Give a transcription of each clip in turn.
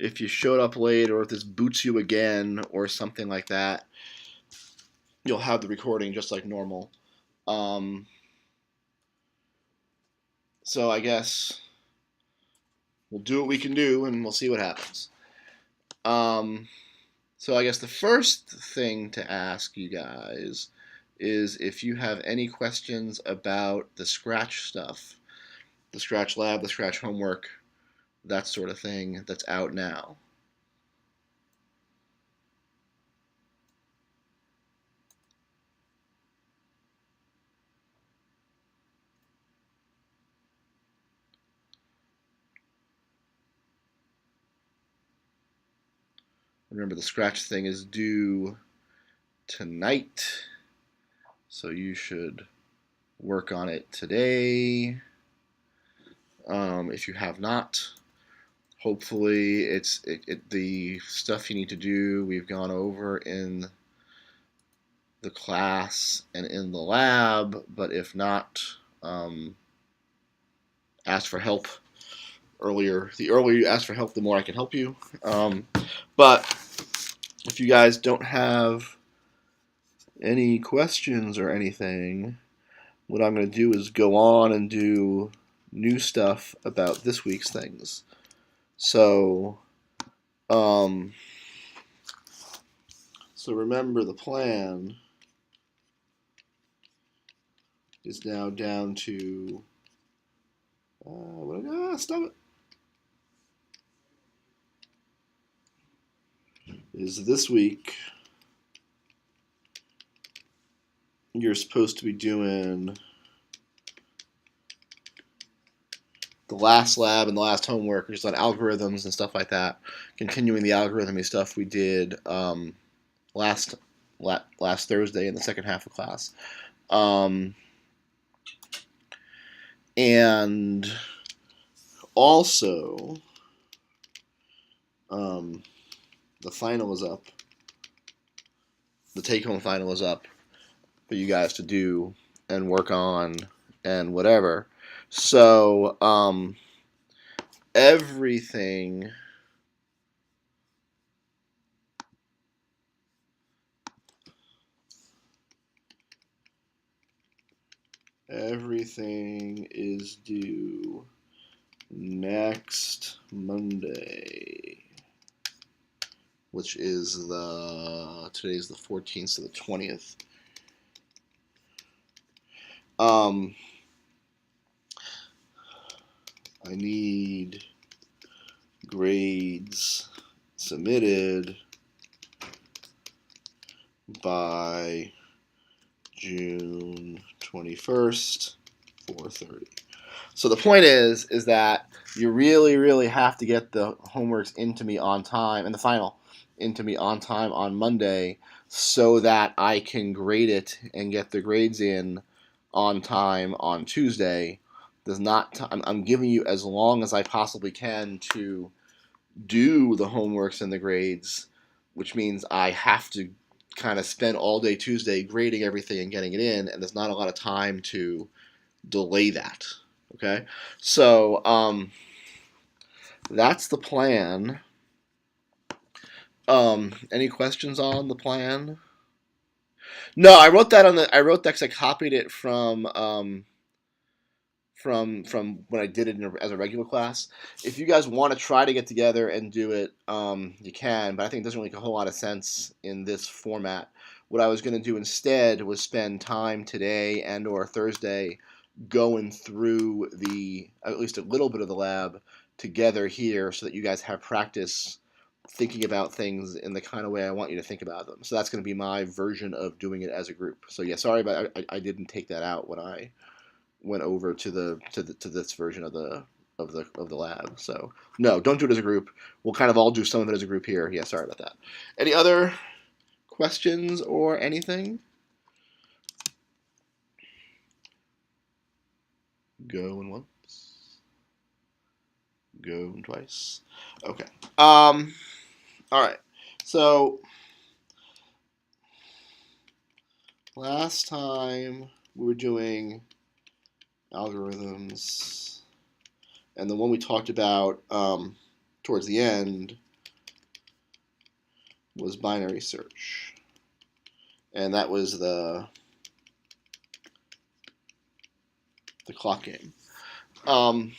if you showed up late or if this boots you again or something like that, you'll have the recording just like normal. Um, so I guess we'll do what we can do and we'll see what happens. So I guess the first thing to ask you guys is if you have any questions about the Scratch stuff, the Scratch Lab, the Scratch homework, that sort of thing that's out now. Remember, the Scratch thing is due tonight, so you should work on it today. If you have not, hopefully it's the stuff you need to do we've gone over in the class and in the lab, but if not, ask for help earlier. The earlier you ask for help, the more I can help you. But if you guys don't have any questions or anything, what I'm going to do is go on and do new stuff about this week's things. So remember, the plan is now down to stop it. Is this week you're supposed to be doing the last lab and the last homework, which is on algorithms and stuff like that, continuing the algorithmy stuff we did last Thursday in the second half of class. And also, the final is up. The take-home final is up for you guys to do and work on and whatever. So, everything is due next Monday, which is today's the 14th, so the 20th. I need grades submitted by June 21st, 4:30. So the point is that you really, really have to get the homeworks into me on time, and the final into me on time on Monday, so that I can grade it and get the grades in on time on Tuesday. I'm giving you as long as I possibly can to do the homeworks and the grades, which means I have to kind of spend all day Tuesday grading everything and getting it in, and there's not a lot of time to delay that. Okay, so that's the plan. Any questions on the plan? No, I wrote that because I copied it from when I did it as a regular class. If you guys want to try to get together and do it, you can, but I think it doesn't really make a whole lot of sense in this format. What I was going to do instead was spend time today and or Thursday going through at least a little bit of the lab together here, so that you guys have practice thinking about things in the kind of way I want you to think about them. So that's going to be my version of doing it as a group. So yeah, sorry, but I didn't take that out when I went over to this version of the lab. So no, don't do it as a group. We'll kind of all do some of it as a group here. Yeah, sorry about that. Any other questions or anything? Going once. Going twice. Okay. All right. So last time we were doing algorithms, and the one we talked about towards the end was binary search, and that was the clock game. And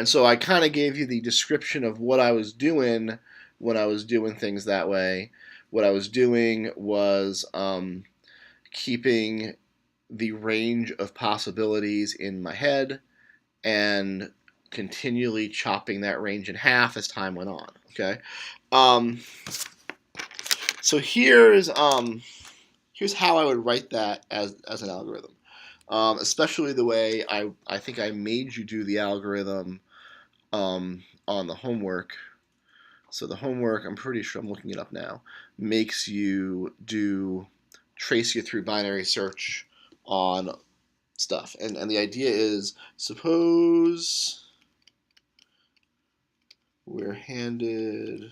so I kind of gave you the description of what I was doing when I was doing things that way. What I was doing was keeping the range of possibilities in my head and continually chopping that range in half as time went on. Okay, so here's how I would write that as an algorithm, especially the way I think I made you do the algorithm on the homework. So the homework, I'm pretty sure, I'm looking it up now, makes you trace you through binary search on stuff. And the idea is, suppose we're handed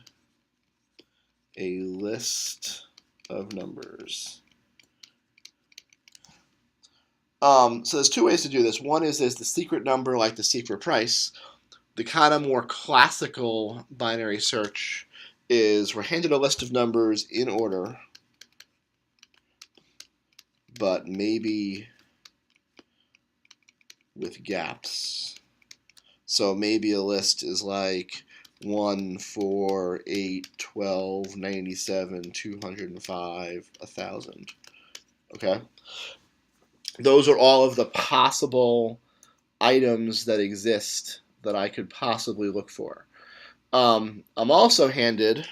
a list of numbers. So there's two ways to do this. One is there's the secret number, like the secret price. The kind of more classical binary search is we're handed a list of numbers in order, but maybe with gaps. So maybe a list is like 1, 4, 8, 12, 97, 205, 1,000. Okay? Those are all of the possible items that exist that I could possibly look for. I'm also handed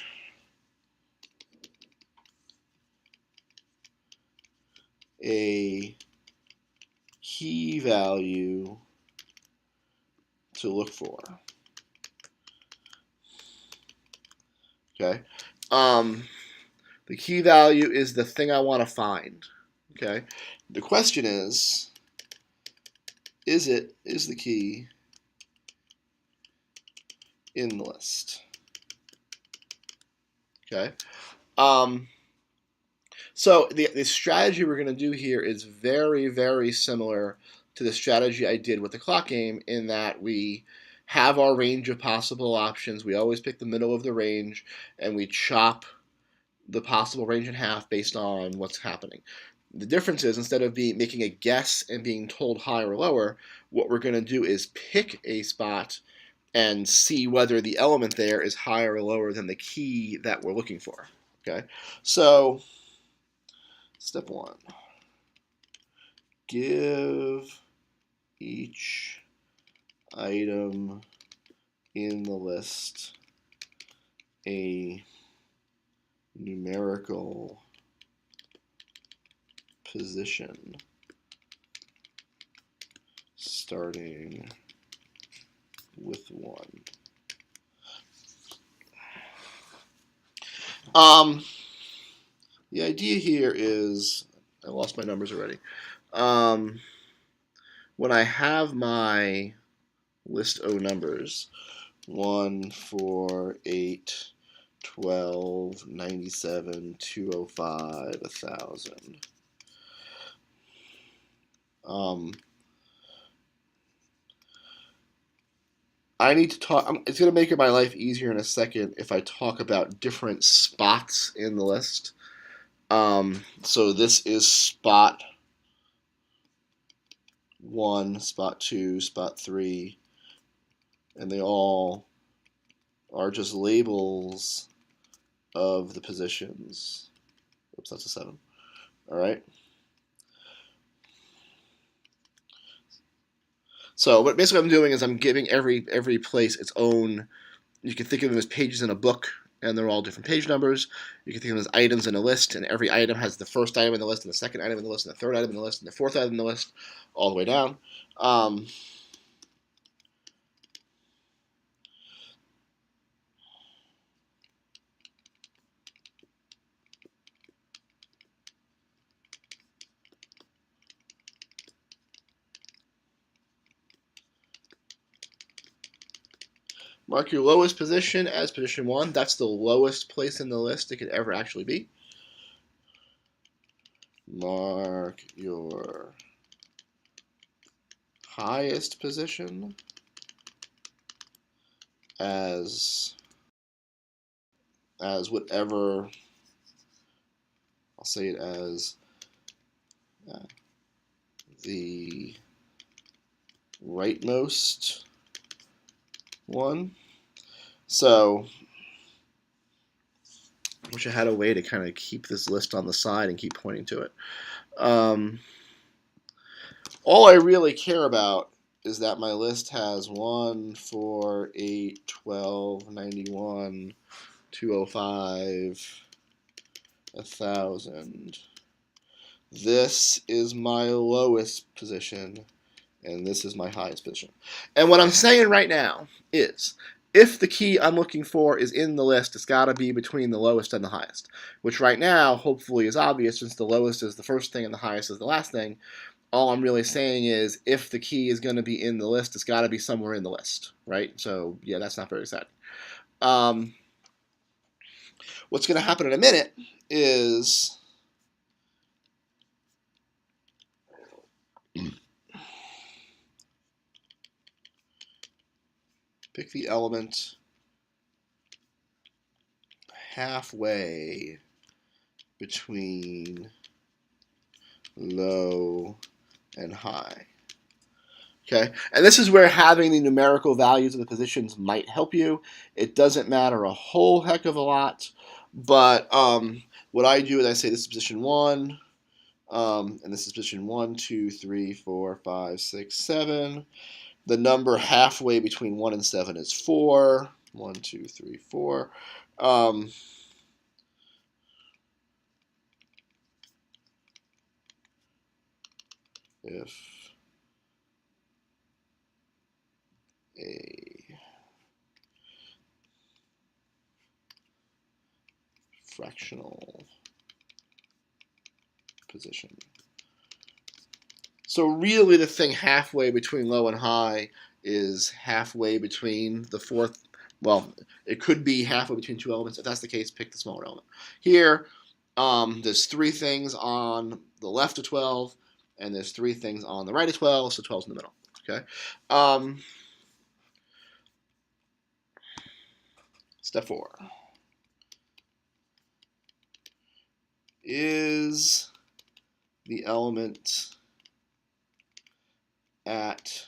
a key value to look for. Okay. The key value is the thing I want to find. Okay. The question is the key in the list? Okay. So the strategy we're going to do here is very, very similar to the strategy I did with the clock game, in that we have our range of possible options. We always pick the middle of the range, and we chop the possible range in half based on what's happening. The difference is, instead of making a guess and being told higher or lower, what we're going to do is pick a spot and see whether the element there is higher or lower than the key that we're looking for. Okay, so step one, give each item in the list a numerical position starting with 1. The idea here is, I lost my numbers already. When I have my list O numbers, 1, 4, 8, 12, 97, 205, 1,000. I need to talk. It's going to make my life easier in a second if I talk about different spots in the list. So this is spot 1, spot 2, spot 3, and they all are just labels of the positions. Oops, that's a 7. All right. So what basically I'm doing is I'm giving every place its own. You can think of them as pages in a book, and they're all different page numbers. You can think of them as items in a list, and every item has the first item in the list, and the second item in the list, and the third item in the list, and the fourth item in the list, all the way down. Mark your lowest position as position 1. That's the lowest place in the list it could ever actually be. Mark your highest position as as whatever, I'll say it as the rightmost one. So I wish I had a way to kind of keep this list on the side and keep pointing to it. All I really care about is that my list has 1, 4, 8, 12, 91, 205, 1,000. This is my lowest position, and this is my highest position. And what I'm saying right now is, if the key I'm looking for is in the list, it's got to be between the lowest and the highest, which right now, hopefully, is obvious since the lowest is the first thing and the highest is the last thing. All I'm really saying is, if the key is going to be in the list, it's got to be somewhere in the list, right? So, yeah, that's not very exciting. What's going to happen in a minute is pick the element halfway between low and high. Okay, and this is where having the numerical values of the positions might help you. It doesn't matter a whole heck of a lot, but what I do is I say this is position 1, and this is position 1, 2, 3, 4, 5, 6, 7. The number halfway between 1 and 7 is 4. 1, 2, 3, 4. If a fractional position. So really the thing halfway between low and high is halfway between the fourth. Well, it could be halfway between two elements. If that's the case, pick the smaller element. Here, there's 3 things on the left of 12, and there's 3 things on the right of 12, so 12's in the middle. Okay. Step 4. Is the element at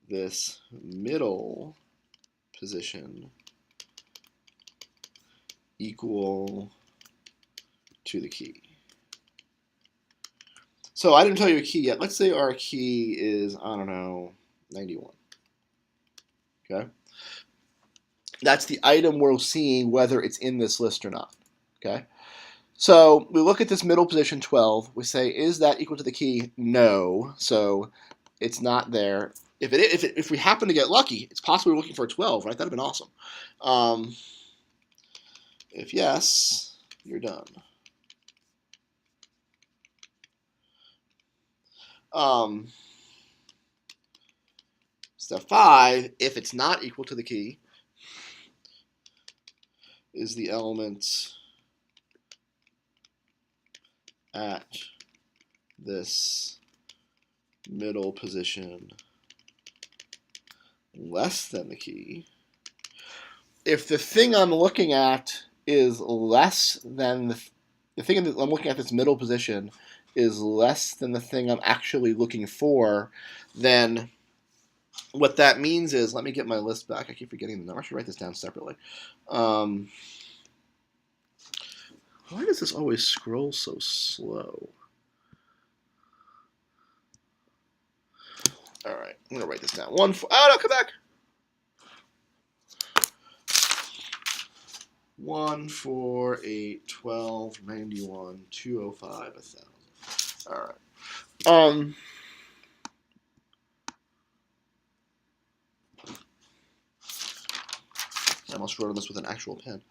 this middle position equal to the key? So I didn't tell you a key yet. Let's say our key is, I don't know, 91. Okay? That's the item we're seeing whether it's in this list or not. Okay? So we look at this middle position 12. We say, is that equal to the key? No. So it's not there. If we happen to get lucky, it's possible we're looking for a 12, right? That would have been awesome. If yes, you're done. Step 5, if it's not equal to the key, is the element at this middle position less than the key? If the thing I'm looking at is less than the thing that I'm looking at, this middle position, is less than the thing I'm actually looking for, then what that means is, let me get my list back. I keep forgetting the number. I should write this down separately. Why does this always scroll so slow? All right, I'm going to write this down. Oh, no, come back. 1, 4, 8, 12, 91, 205, 1,000. All right. I almost wrote on this with an actual pen.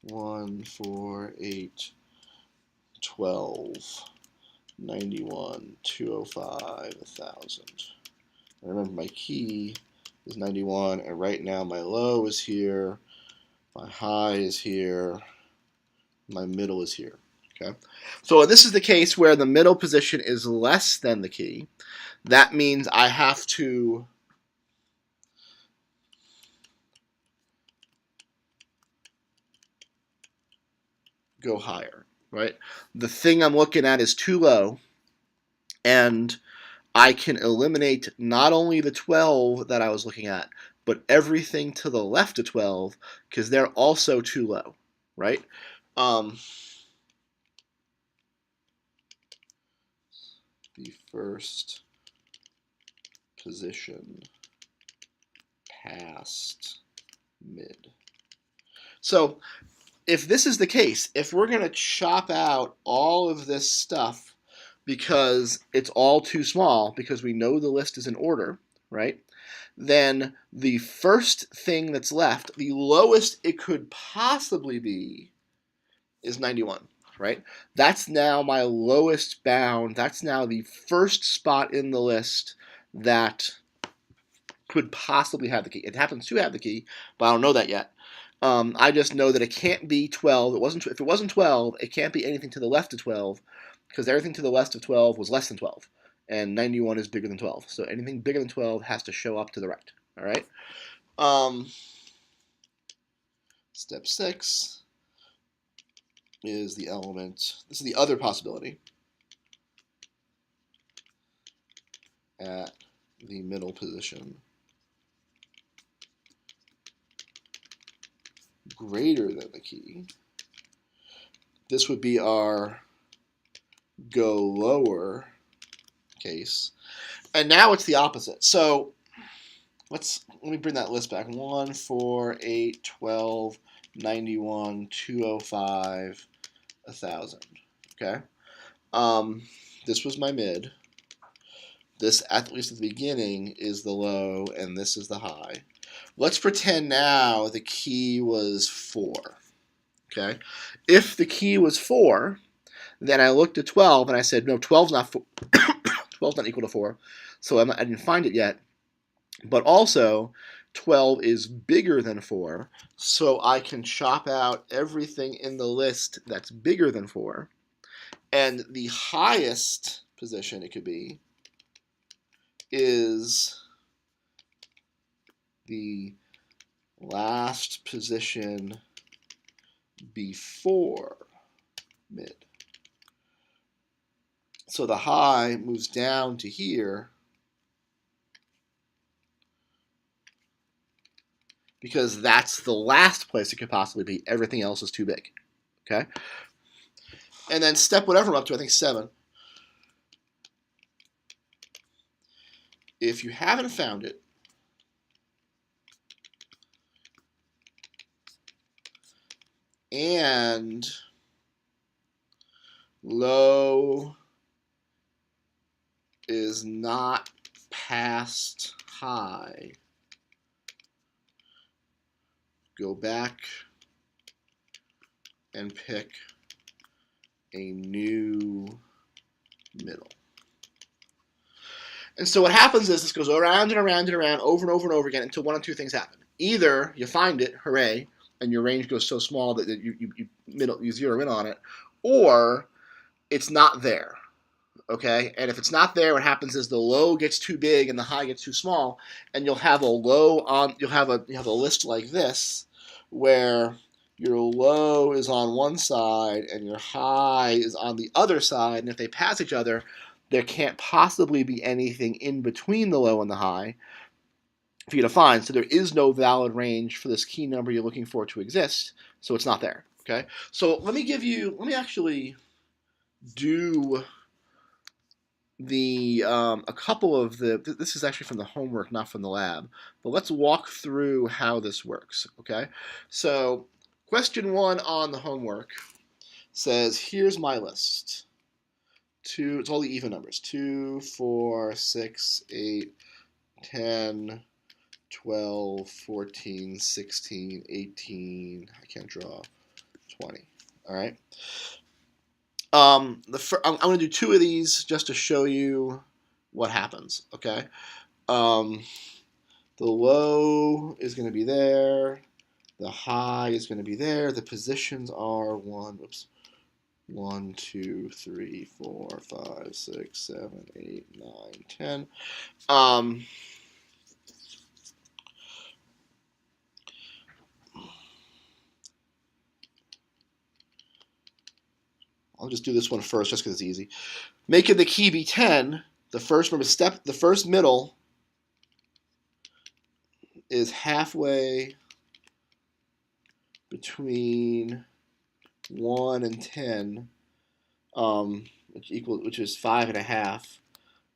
1, 4, 8, 12, 91, 205, 1,000. Remember, my key is 91, and right now my low is here, my high is here, my middle is here. Okay, so this is the case where the middle position is less than the key. That means I have to go higher, right? The thing I'm looking at is too low, and I can eliminate not only the 12 that I was looking at, but everything to the left of 12 because they're also too low, right? The first position past mid. So if this is the case, if we're going to chop out all of this stuff because it's all too small, because we know the list is in order, right? Then the first thing that's left, the lowest it could possibly be, is 91, right? That's now my lowest bound. That's now the first spot in the list that could possibly have the key. It happens to have the key, but I don't know that yet. I just know that it can't be 12. If it wasn't 12, it can't be anything to the left of 12, because everything to the left of 12 was less than 12, and 91 is bigger than 12. So anything bigger than 12 has to show up to the right. All right. Step 6 is the element. This is the other possibility at the middle position greater than the key. This would be our go lower case. And now it's the opposite. So let me bring that list back. 1, 4, 8, 12, 91, 205, 1,000. Okay. This was my mid. This, at least at the beginning, is the low, and this is the high. Let's pretend now the key was 4. Okay. If the key was 4, then I looked at 12 and I said, no, 12's not 4. 12's not equal to 4, so I didn't find it yet. But also, 12 is bigger than 4, so I can chop out everything in the list that's bigger than 4. And the highest position it could be is the last position before mid. So the high moves down to here because that's the last place it could possibly be. Everything else is too big. Okay? And then step whatever I'm up to, I think 7. If you haven't found it, and low is not past high, go back and pick a new middle. And so what happens is this goes around and around and around over and over and over again until one of two things happen. Either you find it, hooray, and your range goes so small that you zero in on it, or it's not there. Okay, and if it's not there, what happens is the low gets too big and the high gets too small, and you'll have a list like this where your low is on one side and your high is on the other side, and if they pass each other, there can't possibly be anything in between the low and the high for you to find. So there is no valid range for this key number you're looking for to exist, so it's not there. Okay, so let me actually do a couple of this is actually from the homework, not from the lab, but let's walk through how this works. Okay, so question 1 on the homework says, here's my list. It's all the even numbers: 2, 4, 6, 8, 10, 12, 14, 16, 18. I can't draw. 20. All right. I'm going to do 2 of these just to show you what happens. Okay. The low is going to be there. The high is going to be there. The positions are 1, 2, 3, 4, 5, 6, 7, 8, 9, 10. just do this one first just because it's easy. Making the key be 10, the first middle is halfway between 1 and 10, which is 5.5,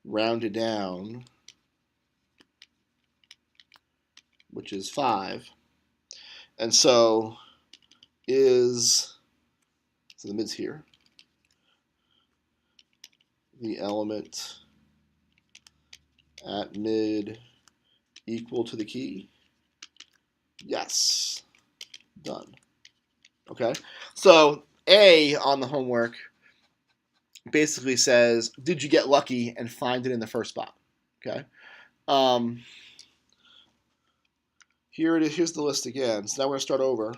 rounded down, which is 5. And so the mid's here, the element at mid equal to the key? Yes. Done. Okay? So A on the homework basically says, did you get lucky and find it in the first spot? Okay? Here it is. Here's the list again. So now we're going to start over.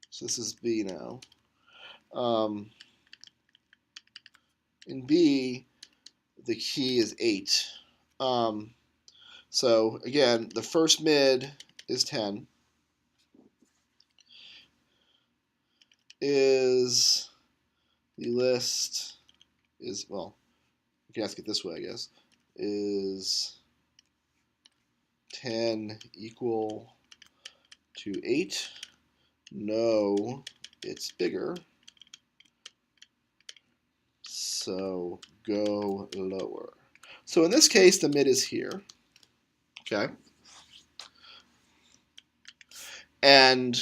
So this is B now. In B, the key is 8. So again, the first mid is 10. Is the list is, well, you can ask it this way, I guess. Is 10 equal to 8? No, it's bigger. So go lower. So in this case, the mid is here. Okay. And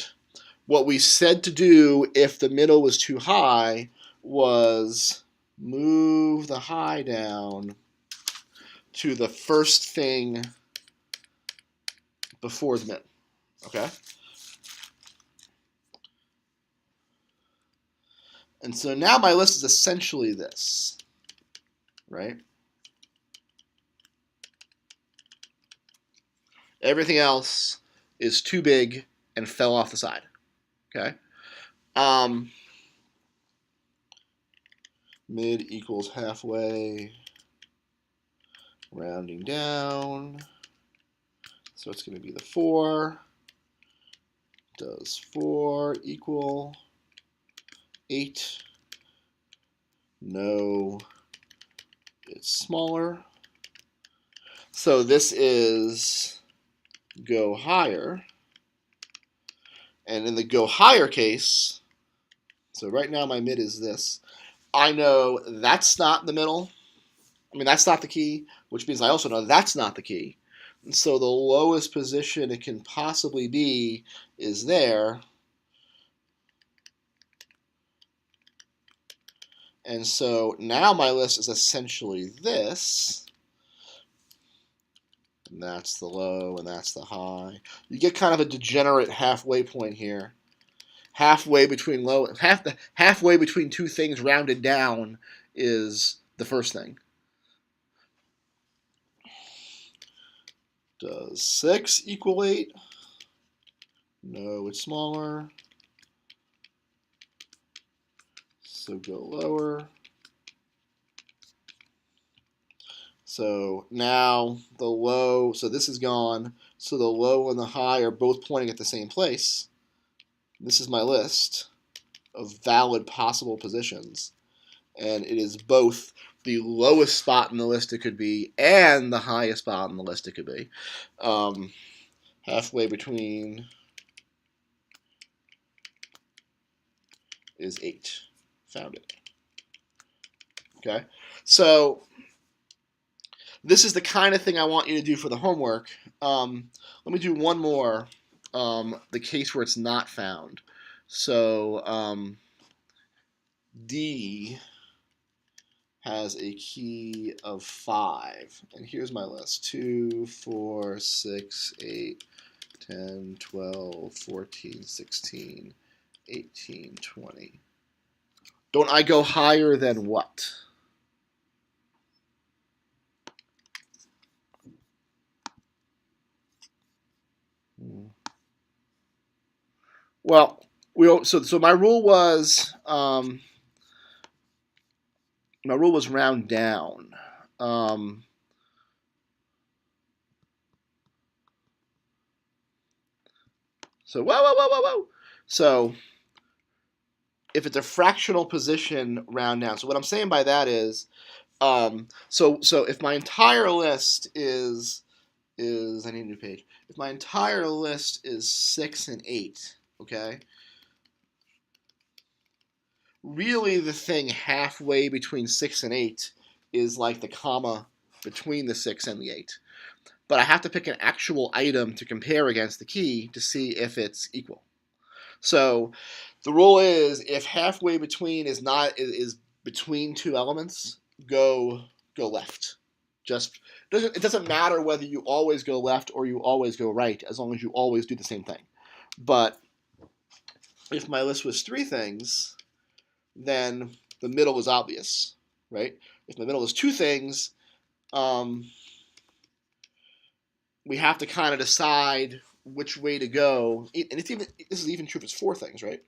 what we said to do if the middle was too high was move the high down to the first thing before the mid. Okay? And so now my list is essentially this, right? Everything else is too big and fell off the side. Okay? Mid equals halfway, rounding down. So it's going to be the 4. Does 4 equal 8? No, it's smaller. So this is go higher. And in the go higher case, so right now my mid is this. I know that's not the middle. I mean, that's not the key, which means I also know that's not the key. And so the lowest position it can possibly be is there. And so now my list is essentially this. And that's the low, and that's the high. You get kind of a degenerate halfway point here. Halfway between halfway between two things rounded down is the first thing. Does 6 equal 8? No, it's smaller. So go lower. So now the low, so this is gone. So the low and the high are both pointing at the same place. This is my list of valid possible positions. And it is both the lowest spot in the list it could be and the highest spot in the list it could be. Halfway between is 8. Found it. Okay, so this is the kind of thing I want you to do for the homework. Let me do one more, the case where it's not found. So D has a key of 5. And here's my list. 2, 4, 6, 8, 10, 12, 14, 16, 18, 20. Don't I go higher than what? Well, so my rule was round down. So whoa. So if it's a fractional position, round down. So what I'm saying by that is, so if my entire list is I need a new page. If my entire list is 6 and 8, okay, really the thing halfway between 6 and 8 is like the comma between the 6 and the 8. But I have to pick an actual item to compare against the key to see if it's equal. So the rule is if halfway between is between two elements, go left. Just it doesn't matter whether you always go left or you always go right, as long as you always do the same thing. But if my list was 3 things, then the middle is obvious, right? If the middle is 2 things, we have to kind of decide which way to go. And this is even true if it's 4 things, right?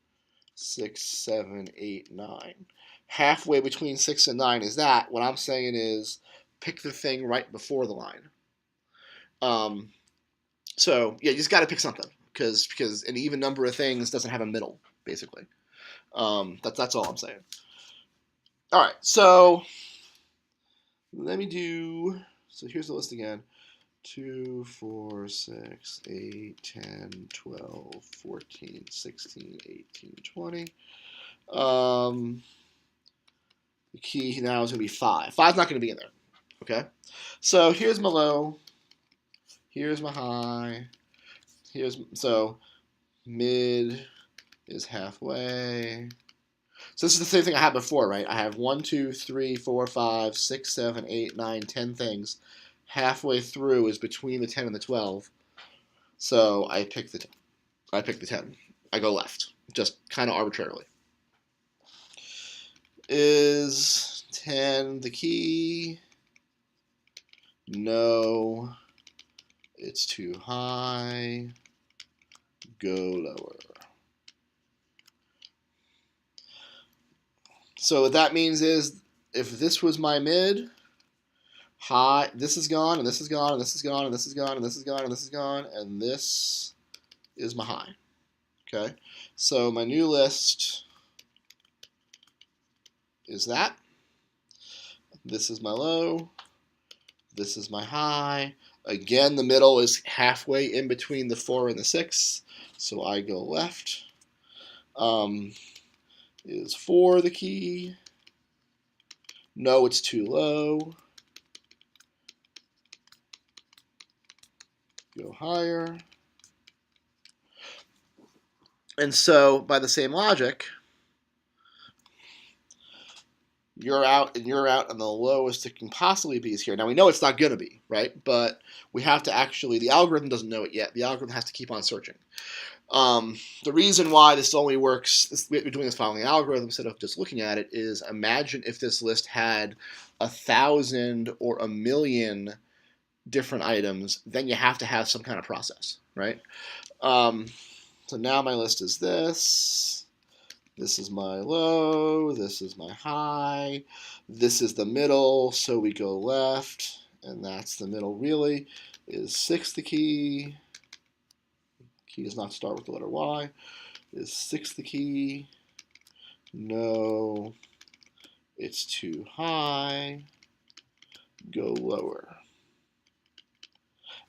6, 7, 8, 9. Halfway between 6 and 9 is that. What I'm saying is pick the thing right before the line. So yeah, you just got to pick something because an even number of things doesn't have a middle, basically. That's all I'm saying. All right, so let me do. So here's the list again. 2, 4, 6, 8, 10, 12, 14, 16, 18, 20. The key now is going to be 5. 5's not going to be in there. Okay? So here's my low. Here's my high. So mid is halfway. So this is the same thing I had before, right? I have 1, 2, 3, 4, 5, 6, 7, 8, 9, 10 things. Halfway through is between the 10 and the 12. So I pick the 10. I go left, just kind of arbitrarily. Is 10 the key? No. It's too high. Go lower. So what that means is if this was my mid, high, this is gone, and this is gone, and this is gone, and this is gone, and this is gone, and this is gone, and this is my high. Okay? So my new list is that. This is my low. This is my high. Again, the middle is halfway in between the 4 and the 6, so I go left. Is 4 the key? No, it's too low. Go higher. And so, by the same logic, you're out, and the lowest it can possibly be is here. Now, we know it's not going to be, right? But we have to actually, the algorithm doesn't know it yet. The algorithm has to keep on searching. The reason why this only works, we're doing this following an algorithm instead of just looking at it, is imagine if this list had 1,000 or 1,000,000 different items, then you have to have some kind of process, right? So now my list is this. This is my low. This is my high. This is the middle, so we go left, and that's the middle really. Is 6 the key? Key does not start with the letter Y. Is 6 the key? No. It's too high. Go lower.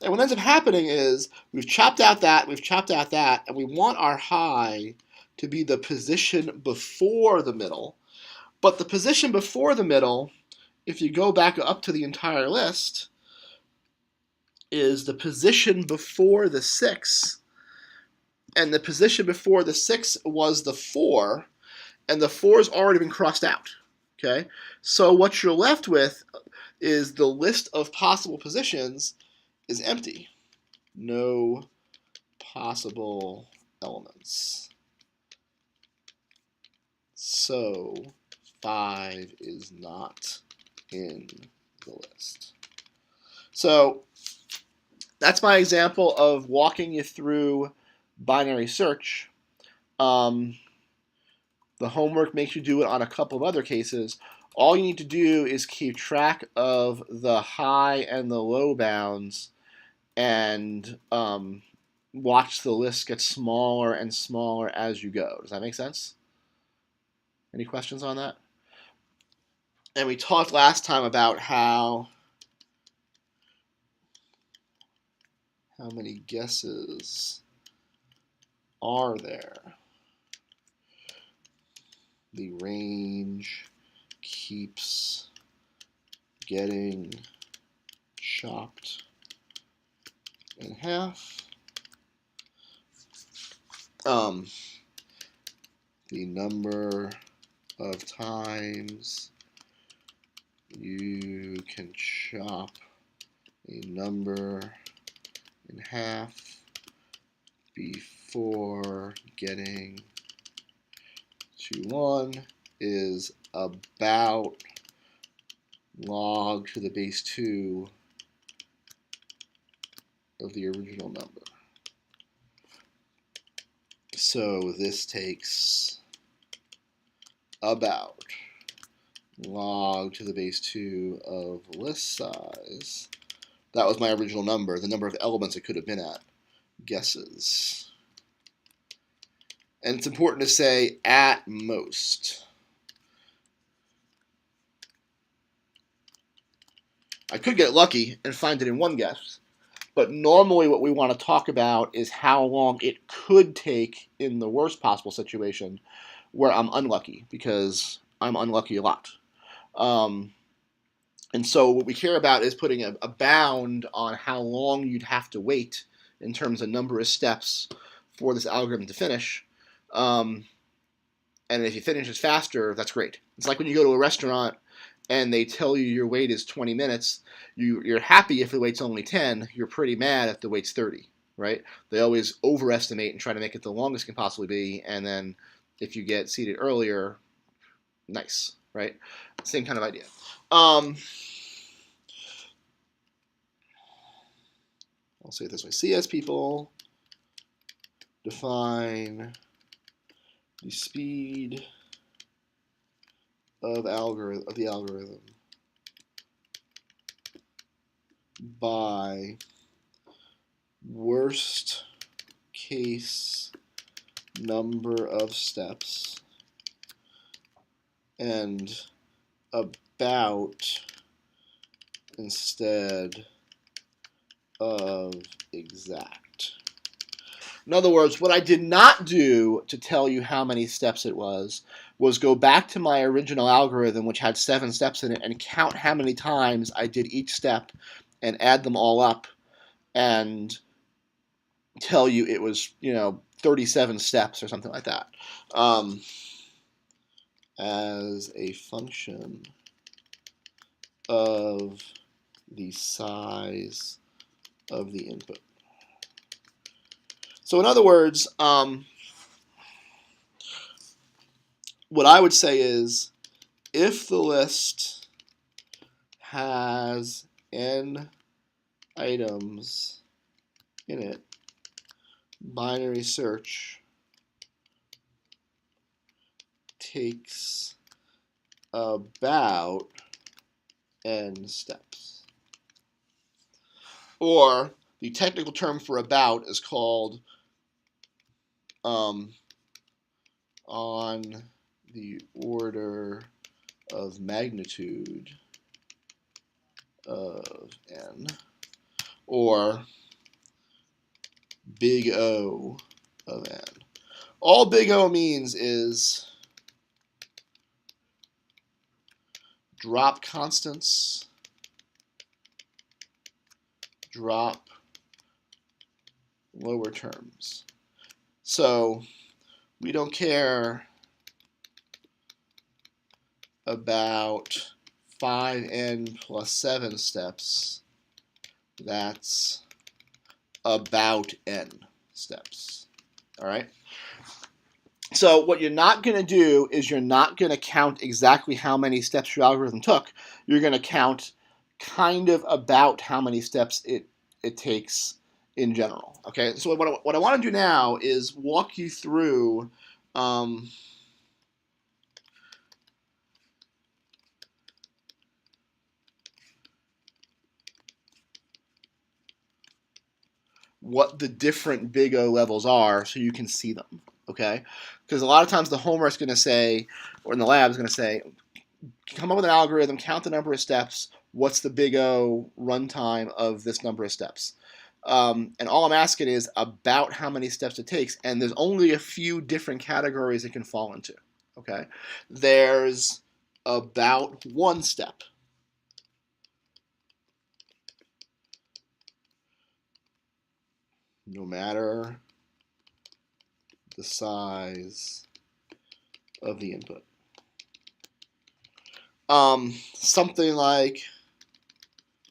And what ends up happening is we've chopped out that, and we want our high to be the position before the middle. But the position before the middle, if you go back up to the entire list, is the position before the 6. And the position before the 6 was the 4, and the 4 has already been crossed out. Okay? So what you're left with is the list of possible positions is empty. No possible elements. So 5 is not in the list. So that's my example of walking you through binary search. The homework makes you do it on a couple of other cases. All you need to do is keep track of the high and the low bounds and watch the list get smaller and smaller as you go. Does that make sense? Any questions on that? And we talked last time about how many guesses are there. The range keeps getting chopped in half. The number of times you can chop a number in half before getting to 1 is about log to the base 2 of the original number. So this takes about log to the base 2 of list size. That was my original number, the number of elements it could have been at. Guesses. And it's important to say at most. I could get lucky and find it in one guess, but normally what we want to talk about is how long it could take in the worst possible situation where I'm unlucky, because I'm unlucky a lot. And so what we care about is putting a bound on how long you'd have to wait in terms of number of steps for this algorithm to finish. And if you finish it faster, that's great. It's like when you go to a restaurant and they tell you your wait is 20 minutes, you're happy if the wait's only 10, you're pretty mad if the wait's 30, right? They always overestimate and try to make it the longest it can possibly be, and then if you get seated earlier, nice, right? Same kind of idea. I'll say it this way. CS people define the speed of the algorithm by worst case number of steps and about instead of exact. In other words, what I did not do to tell you how many steps it was go back to my original algorithm, which had 7 steps in it, and count how many times I did each step and add them all up and tell you it was, 37 steps or something like that. As a function of the size of the input. So in other words, what I would say is, if the list has n items in it, binary search takes about n steps. Or the technical term for about is called on the order of magnitude of n, or big O of n. All big O means is drop constants, drop lower terms. So we don't care about 5n plus 7 steps. That's about n steps. All right? So what you're not going to do is you're not going to count exactly how many steps your algorithm took. You're going to count kind of about how many steps it takes in general. Okay, so what I want to do now is walk you through what the different big O levels are so you can see them, okay? Because a lot of times the homework's going to say, or in the lab is going to say, come up with an algorithm, count the number of steps, what's the big O runtime of this number of steps? And all I'm asking is about how many steps it takes, and there's only a few different categories it can fall into, okay? There's about 1 step. No matter the size of the input. Something like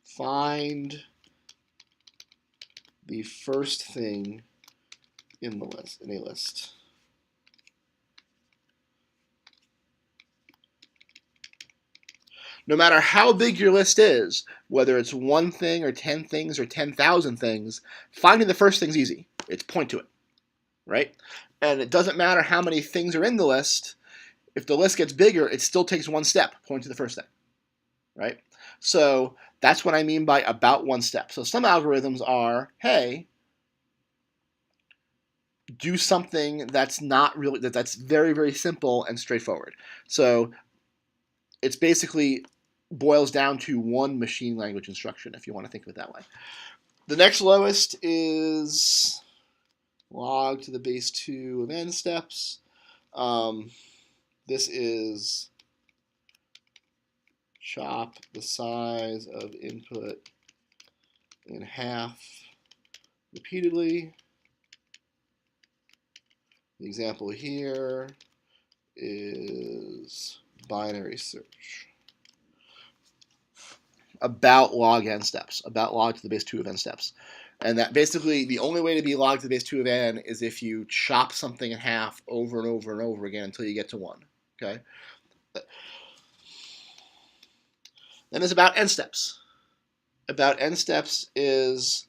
find the first thing in a list. No matter how big your list is, whether it's 1 thing or 10 things or 10,000 things, finding the first thing's easy. It's point to it, right? And it doesn't matter how many things are in the list. If the list gets bigger, it still takes 1 step, point to the first thing, right? So that's what I mean by about 1 step. So some algorithms are, hey, do something that's not really, that's very, very simple and straightforward. So it's basically boils down to 1 machine language instruction, if you want to think of it that way. The next lowest is log to the base 2 of n steps. This is chop the size of input in half repeatedly. The example here is binary search. About log n steps, about log to the base 2 of n steps. And that basically the only way to be log to the base 2 of n is if you chop something in half over and over and over again until you get to 1. Okay? Then there's about n steps. About n steps is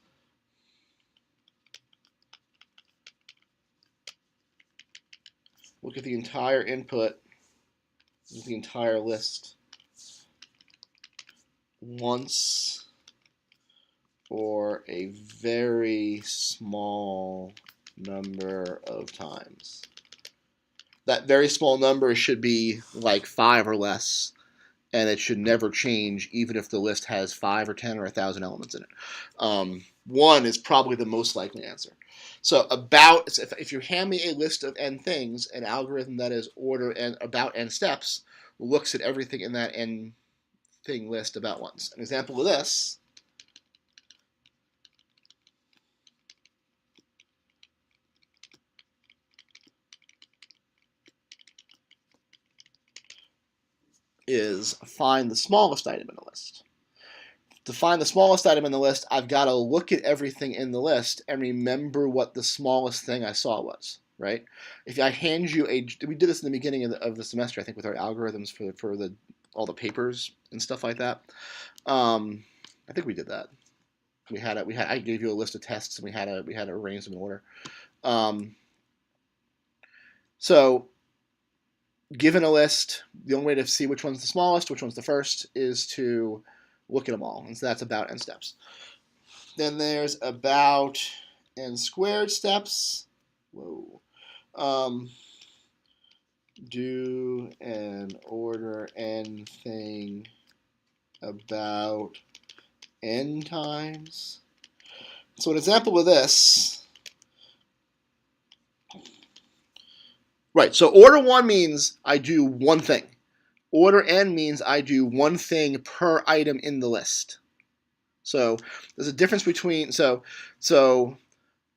look at the entire input, the entire list once or a very small number of times. That very small number should be like 5 or less, and it should never change even if the list has 5 or 10 or 1,000 elements in it. 1 is probably the most likely answer. So if you hand me a list of n things, an algorithm that is order n about n steps looks at everything in that n thing list about once. An example of this is find the smallest item in the list. To find the smallest item in the list, I've got to look at everything in the list and remember what the smallest thing I saw was, right? If I hand you we did this in the beginning of the semester, I think, with our algorithms for all the papers and stuff like that. I think we did that. I gave you a list of tests and we had to arrange them in order. So given a list, the only way to see which one's the smallest, which one's the first, is to look at them all. And so that's about n steps. Then there's about n squared steps. Whoa. Do an order n thing about n times. So an example of this. Right, so order 1 means I do 1 thing. Order n means I do 1 thing per item in the list. So there's a difference between, so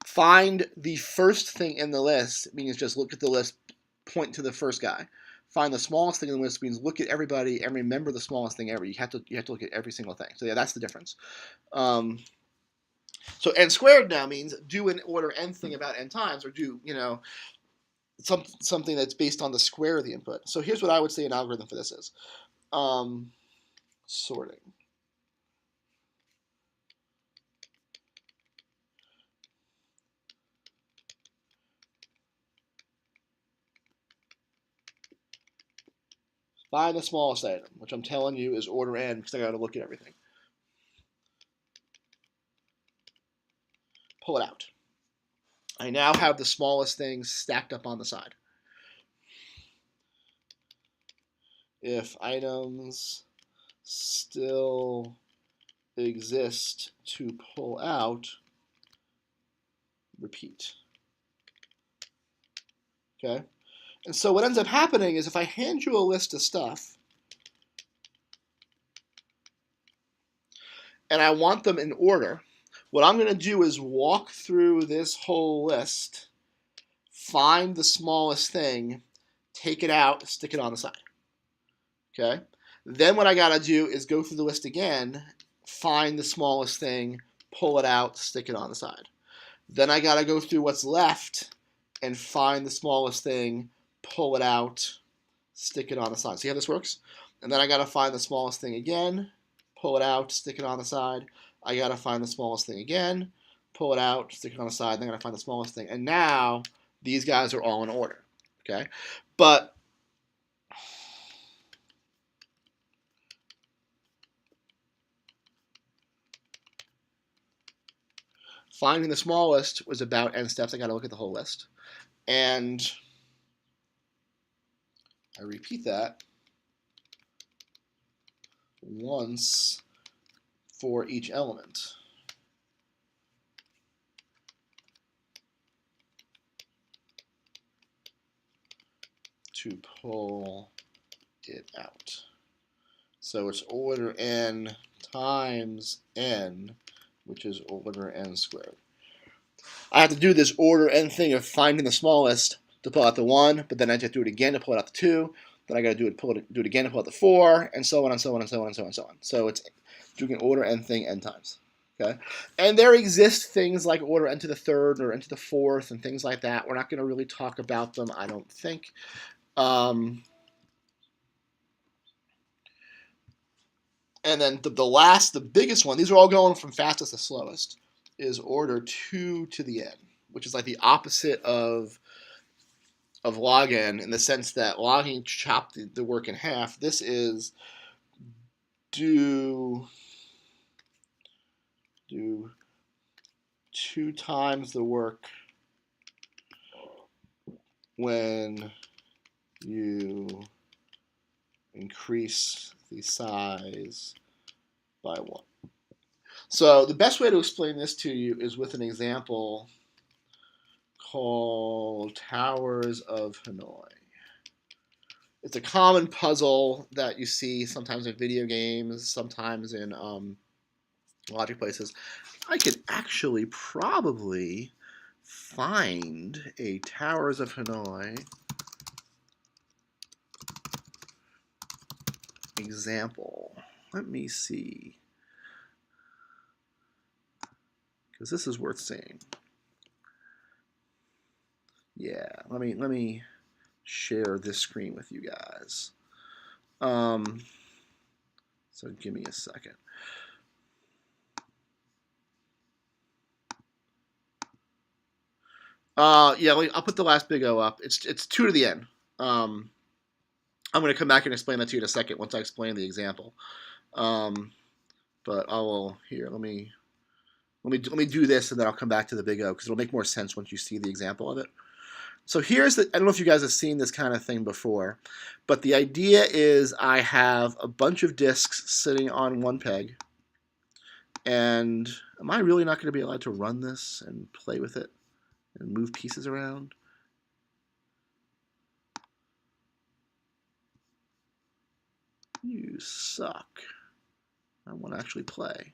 find the first thing in the list means just look at the list, point to the first guy. Find the smallest thing in the list means look at everybody and remember the smallest thing ever. You have to look at every single thing. So yeah, that's the difference. So n squared now means do an order n thing about n times, or do, something that's based on the square of the input. So here's what I would say an algorithm for this is. Sorting. Find the smallest item, which I'm telling you is order n because I got to look at everything. pull it out. I now have the smallest things stacked up on the side. If items still exist to pull out, repeat. Okay? And so what ends up happening is if I hand you a list of stuff and I want them in order, what I'm going to do is walk through this whole list, find the smallest thing, take it out, stick it on the side. Okay? Then what I got to do is go through the list again, find the smallest thing, pull it out, stick it on the side. Then I got to go through what's left and find the smallest thing, pull it out, stick it on the side. See how this works? And then I got to find the smallest thing again, pull it out, stick it on the side. I got to find the smallest thing again, pull it out, stick it on the side. Then I got to find the smallest thing. And now these guys are all in order. Okay? But finding the smallest was about n steps. I got to look at the whole list. And I repeat that once for each element. To pull it out. So it's order n times n, which is order n squared. I have to do this order n thing of finding the smallest to pull out the 1, but then I have to do it again to pull it out the 2. Then I got to do it again to pull out the 4, and so on and so on and so on and so on and so on. So it's doing an order n thing n times. Okay, and there exist things like order n to the 3rd or n to the 4th and things like that. We're not going to really talk about them, I don't think. And then the biggest one, these are all going from fastest to slowest, is order 2 to the n, which is like the opposite of log n in the sense that log n chopped the work in half. This is do 2 times the work when you increase the size by 1. So the best way to explain this to you is with an example called Towers of Hanoi. It's a common puzzle that you see sometimes in video games, sometimes in logic places. I could actually probably find a Towers of Hanoi example. Let me see, because this is worth seeing. Yeah, let me share this screen with you guys. So give me a second. Yeah, I'll put the last big O up. It's 2 to the n. I'm going to come back and explain that to you in a second once I explain the example. But I will here. Let me do this, and then I'll come back to the big O because it'll make more sense once you see the example of it. So here's I don't know if you guys have seen this kind of thing before, but the idea is I have a bunch of disks sitting on one peg, and am I really not going to be allowed to run this and play with it and move pieces around? You suck. I want to actually play.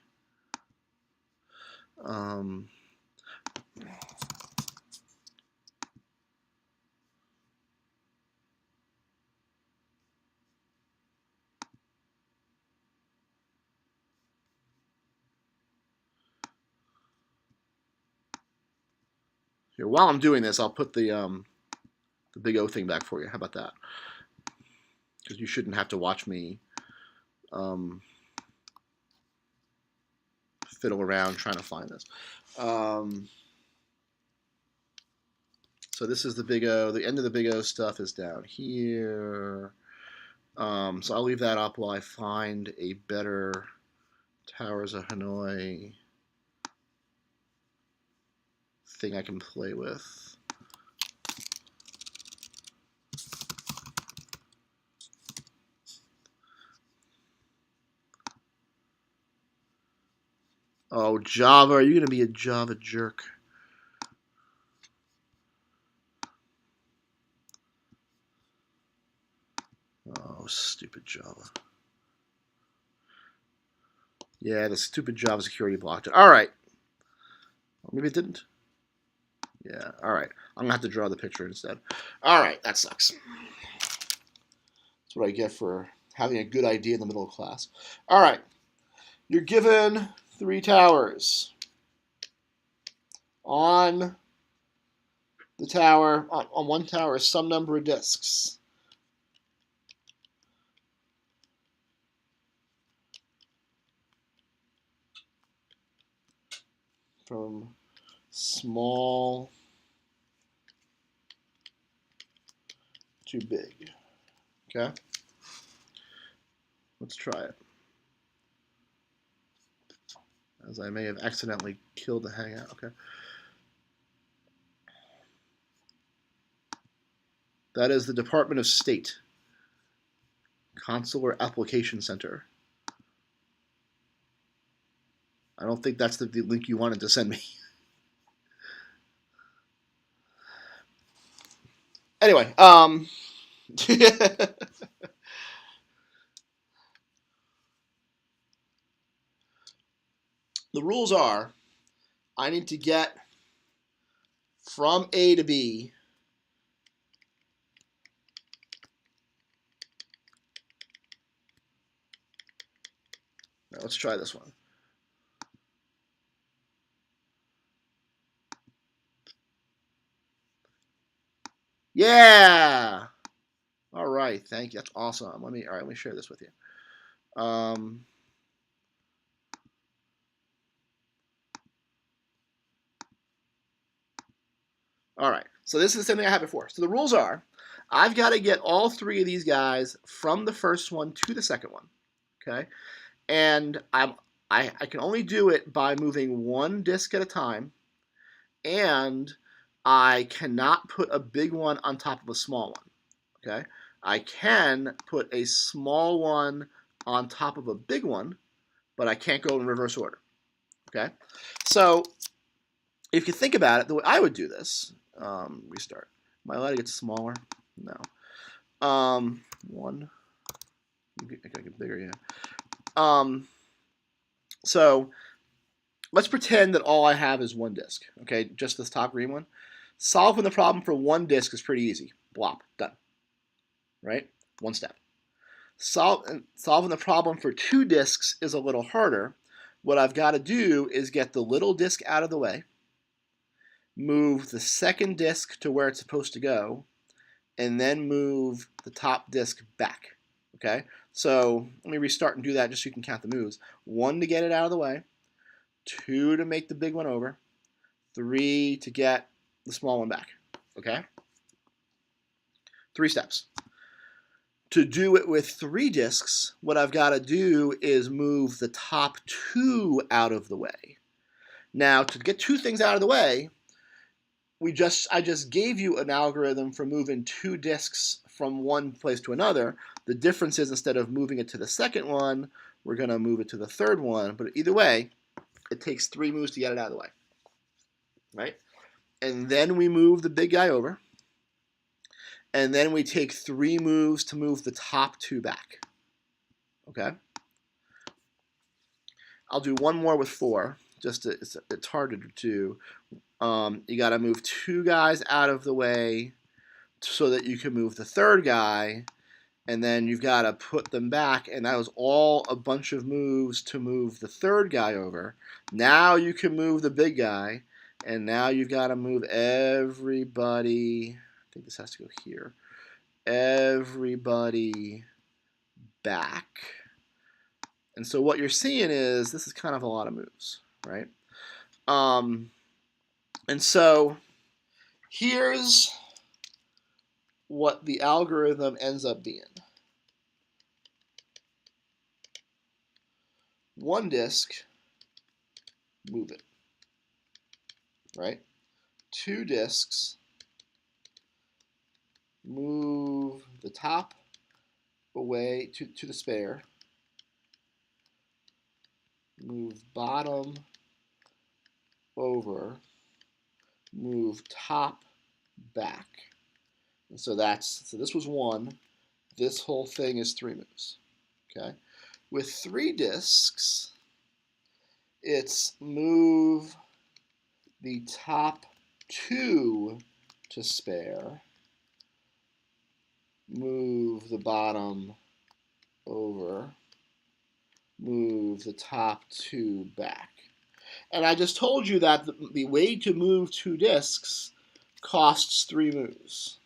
Here, while I'm doing this, I'll put the big O thing back for you. How about that? Because you shouldn't have to watch me fiddle around trying to find this. So this is the big O. The end of the big O stuff is down here. So I'll leave that up while I find a better Towers of Hanoi thing I can play with. Oh, Java, are you going to be a Java jerk? Oh, stupid Java. Yeah, the stupid Java security blocked it. All right. Maybe it didn't. Yeah, all right. I'm going to have to draw the picture instead. All right, that sucks. That's what I get for having a good idea in the middle of class. All right. You're given 3 towers. On the tower, on one tower, some number of disks. From small to big. Okay? Let's try it. As I may have accidentally killed the Hangout. Okay. That is the Department of State. Consular Application Center. I don't think that's the link you wanted to send me. Anyway, the rules are I need to get from A to B now let's try this one. Yeah. All right. Thank you. That's awesome. Let me share this with you. All right. So this is the same thing I had before. So the rules are, I've got to get all 3 of these guys from the first one to the second one. Okay. And I can only do it by moving 1 disk at a time, and I cannot put a big one on top of a small one. Okay. I can put a small one on top of a big one, but I can't go in reverse order. Okay. So if you think about it, the way I would do this, restart. Am I allowed to get smaller? No. 1. I gotta get bigger, yeah. So let's pretend that all I have is 1 disk. Okay, just this top green one. Solving the problem for 1 disk is pretty easy. Blop, done. Right? 1 step. Solving the problem for 2 disks is a little harder. What I've got to do is get the little disk out of the way, move the second disk to where it's supposed to go, and then move the top disk back. Okay? So let me restart and do that just so you can count the moves. 1 to get it out of the way, 2 to make the big one over, 3 to get the small one back. Okay? 3 steps. To do it with 3 disks, what I've got to do is move the top 2 out of the way. Now, to get 2 things out of the way, I just gave you an algorithm for moving 2 disks from one place to another. The difference is instead of moving it to the second one, we're going to move it to the third one. But either way, it takes 3 moves to get it out of the way. Right? And then we move the big guy over. And then we take 3 moves to move the top 2 back. Okay? I'll do one more with 4. It's harder to do. You got to move 2 guys out of the way so that you can move the third guy, and then you've got to put them back, and that was all a bunch of moves to move the third guy over. Now you can move the big guy, and now you've got to move everybody. I think this has to go here. Everybody back. And so what you're seeing is this is kind of a lot of moves, right? And so here's what the algorithm ends up being. 1 disk, move it, right? 2 discs, move the top away to the spare, move bottom over, move top back. And so this was 1. This whole thing is 3 moves. Okay. With 3 discs, it's move the top 2 to spare, move the bottom over, move the top 2 back. And I just told you that the way to move 2 discs costs 3 moves.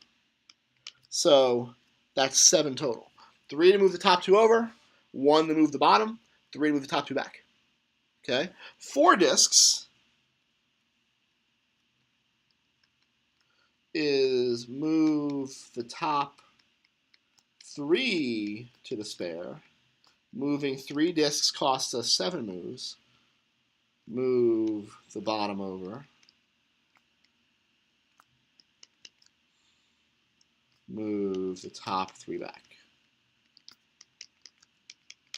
So that's 7 total. 3 to move the top 2 over, 1 to move the bottom, 3 to move the top 2 back. Okay? 4 discs is move the top 3 to the spare. Moving 3 discs costs us 7 moves. Move the bottom over. Move the top 3 back.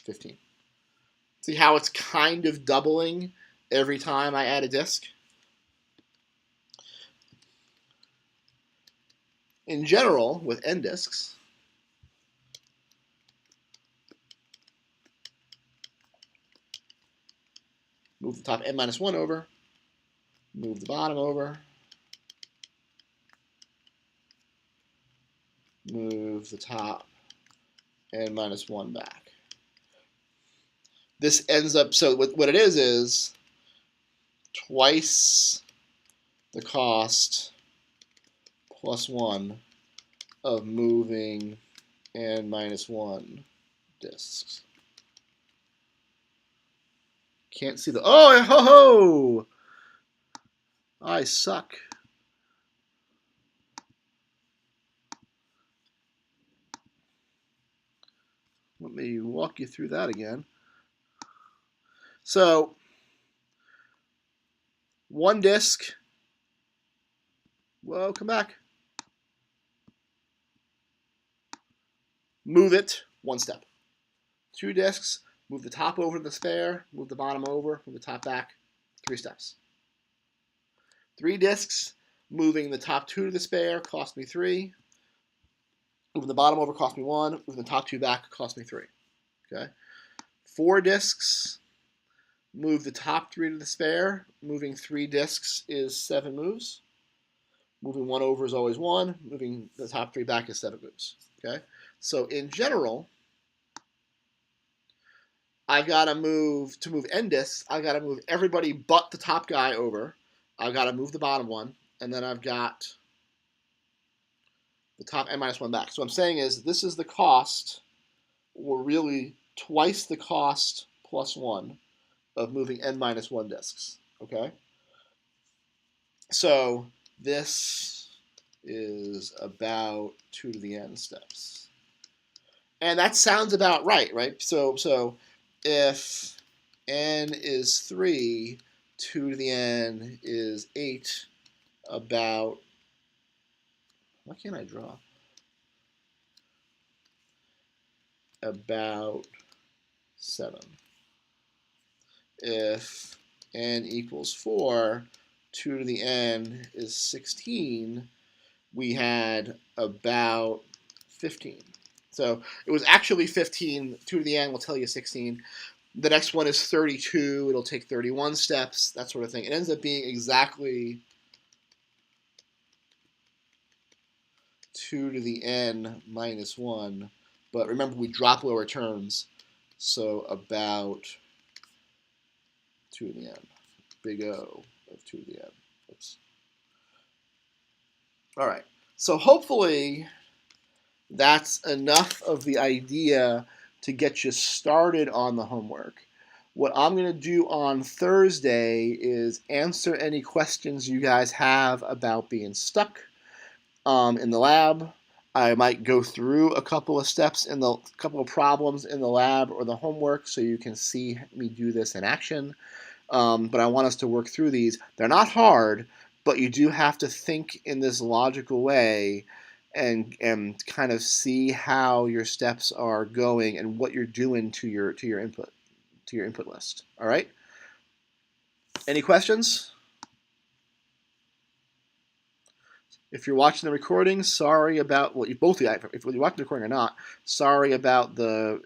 15. See how it's kind of doubling every time I add a disc? In general, with n discs, move the top n-1 over, move the bottom over, move the top n-1 back. This ends up, so what it is twice the cost plus 1 of moving n-1 discs. Can't see the, oh, ho, ho! I suck. Let me walk you through that again. So, 1 disc, whoa, come back. Move it 1 step. 2 discs, move the top over to the spare, move the bottom over, move the top back, 3 steps. 3 discs, moving the top 2 to the spare, cost me 3. Moving the bottom over cost me 1. Moving the top 2 back cost me 3. Okay. 4 discs, move the top 3 to the spare. Moving 3 discs is 7 moves. Moving 1 over is always 1. Moving the top 3 back is 7 moves. Okay. So in general, I've got to move n discs. I've got to move everybody but the top guy over. I've got to move the bottom one, and then I've got the top n-1 back. So what I'm saying is this is the cost, or really twice the cost plus 1 of moving n-1 discs. Okay? So this is about 2 to the n steps. And that sounds about right? So if n is 3, 2 to the n is 8, about, why can't I draw? About 7. If n equals 4, 2 to the n is 16, we had about 15. So it was actually 15. 2 to the n will tell you 16. The next one is 32. It'll take 31 steps, that sort of thing. It ends up being exactly 2 to the n minus 1. But remember, we drop lower terms. So about 2 to the n. Big O of 2 to the n. Oops. All right. So hopefully that's enough of the idea to get you started on the homework. What I'm going to do on Thursday is answer any questions you guys have about being stuck in the lab. I might go through a couple of steps in the couple of problems in the lab or the homework so you can see me do this in action. But I want us to work through these. They're not hard. but you do have to think in this logical way and kind of see how your steps are going and what you're doing to your input list. All right. Any questions? If you're watching the recording, sorry about if you're watching the recording or not, sorry about the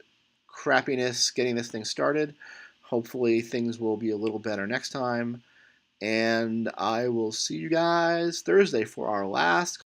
crappiness getting this thing started. Hopefully things will be a little better next time. And I will see you guys Thursday for our last